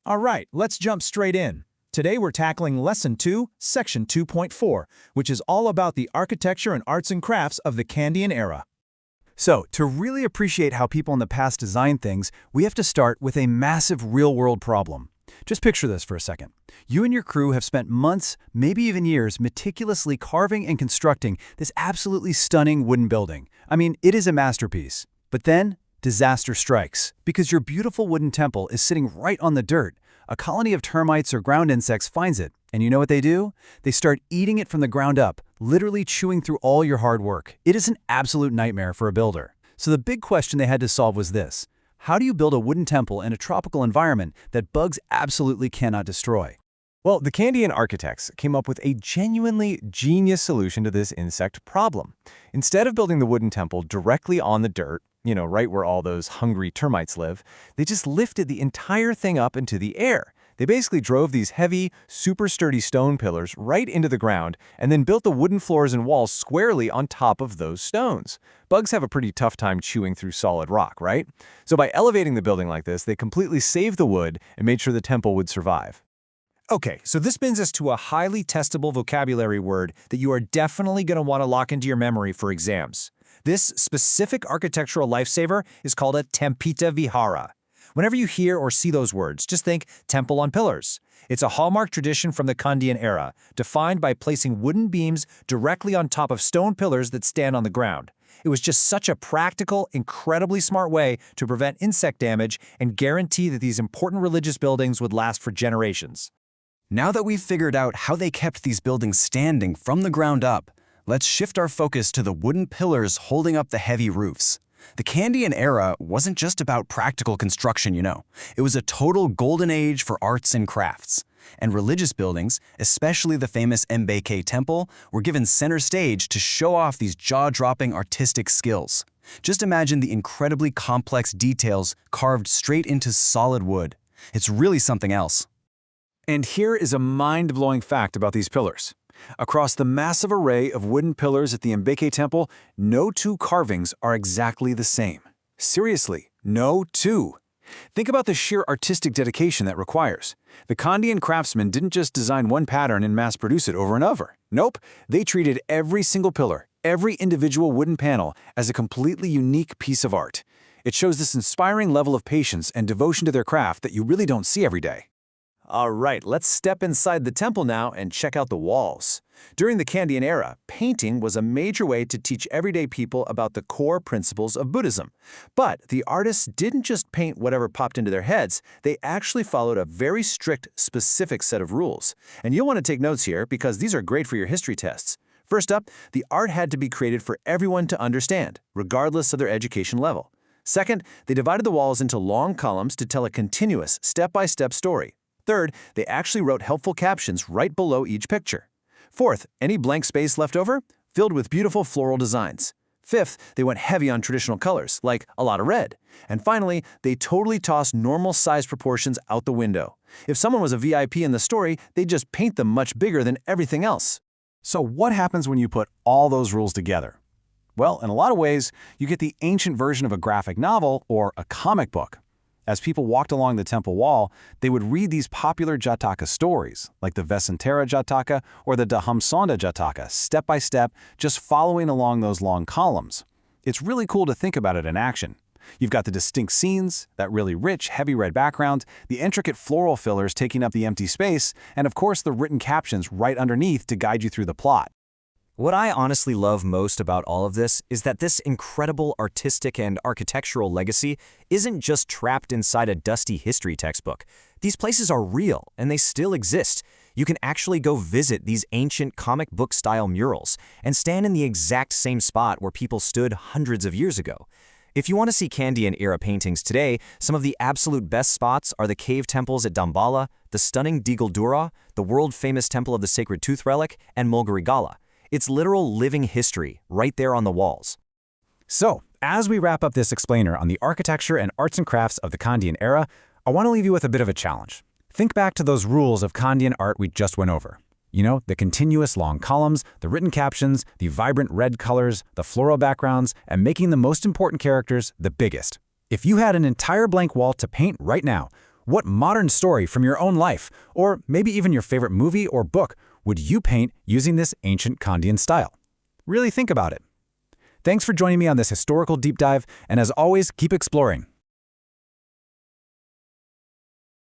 All right, let's jump straight in. Today we're tackling Lesson 2, Section 2.4, which is all about the architecture and arts and crafts of the Kandyan era. So, to really appreciate how people in the past designed things, we have to start with a massive real-world problem. Just picture this for a second. You and your crew have spent months, maybe even years, meticulously carving and constructing this absolutely stunning wooden building. I mean, it is a masterpiece. But then, disaster strikes, because your beautiful wooden temple is sitting right on the dirt. A colony of termites or ground insects finds it, and you know what they do? They start eating it from the ground up, literally chewing through all your hard work. It is an absolute nightmare for a builder. So the big question they had to solve was this: how do you build a wooden temple in a tropical environment that bugs absolutely cannot destroy? Well, the Kandyan architects came up with a genuinely genius solution to this insect problem. Instead of building the wooden temple directly on the dirt, right where all those hungry termites live, they just lifted the entire thing up into the air. They basically drove these heavy, super sturdy stone pillars right into the ground and then built the wooden floors and walls squarely on top of those stones. Bugs have a pretty tough time chewing through solid rock, right? So by elevating the building like this, they completely saved the wood and made sure the temple would survive. Okay, so this brings us to a highly testable vocabulary word that you are definitely going to want to lock into your memory for exams. This specific architectural lifesaver is called a Tempita Vihara. Whenever you hear or see those words, just think temple on pillars. It's a hallmark tradition from the Kandyan era, defined by placing wooden beams directly on top of stone pillars that stand on the ground. It was just such a practical, incredibly smart way to prevent insect damage and guarantee that these important religious buildings would last for generations. Now that we've figured out how they kept these buildings standing from the ground up, let's shift our focus to the wooden pillars holding up the heavy roofs. The Kandyan era wasn't just about practical construction, It was a total golden age for arts and crafts. And religious buildings, especially the famous Mbk temple, were given center stage to show off these jaw-dropping artistic skills. Just imagine the incredibly complex details carved straight into solid wood. It's really something else. And here is a mind-blowing fact about these pillars. Across the massive array of wooden pillars at the Mbk temple, no two carvings are exactly the same. Seriously, no two. Think about the sheer artistic dedication that requires. The Kandyan craftsmen didn't just design one pattern and mass-produce it over and over. Nope, they treated every single pillar, every individual wooden panel, as a completely unique piece of art. It shows this inspiring level of patience and devotion to their craft that you really don't see every day. All right, let's step inside the temple now and check out the walls. During the Kandyan era, painting was a major way to teach everyday people about the core principles of Buddhism. But the artists didn't just paint whatever popped into their heads, they actually followed a very strict, specific set of rules. And you'll want to take notes here because these are great for your history tests. First up, the art had to be created for everyone to understand, regardless of their education level. Second, they divided the walls into long columns to tell a continuous, step-by-step story. Third, they actually wrote helpful captions right below each picture. Fourth, any blank space left over? Filled with beautiful floral designs. Fifth, they went heavy on traditional colors, like a lot of red. And finally, they totally tossed normal size proportions out the window. If someone was a VIP in the story, they'd just paint them much bigger than everything else. So what happens when you put all those rules together? Well, in a lot of ways, you get the ancient version of a graphic novel or a comic book. As people walked along the temple wall, they would read these popular Jataka stories, like the Vesantara Jataka or the Dhammsonda Jataka, step by step, just following along those long columns. It's really cool to think about it in action. You've got the distinct scenes, that really rich, heavy red background, the intricate floral fillers taking up the empty space, and of course the written captions right underneath to guide you through the plot. What I honestly love most about all of this is that this incredible artistic and architectural legacy isn't just trapped inside a dusty history textbook. These places are real, and they still exist. You can actually go visit these ancient comic book-style murals and stand in the exact same spot where people stood hundreds of years ago. If you want to see Kandyan-era paintings today, some of the absolute best spots are the cave temples at Dambala, the stunning Digaldura, the world-famous Temple of the Sacred Tooth Relic, and Mulgarigala. It's literal living history right there on the walls. So, as we wrap up this explainer on the architecture and arts and crafts of the Kandyan era, I want to leave you with a bit of a challenge. Think back to those rules of Kandyan art we just went over. The continuous long columns, the written captions, the vibrant red colors, the floral backgrounds, and making the most important characters the biggest. If you had an entire blank wall to paint right now, What modern story from your own life, or maybe even your favorite movie or book, would you paint using this ancient Kandyan style? Really think about it. Thanks for joining me on this historical deep dive, and as always, keep exploring.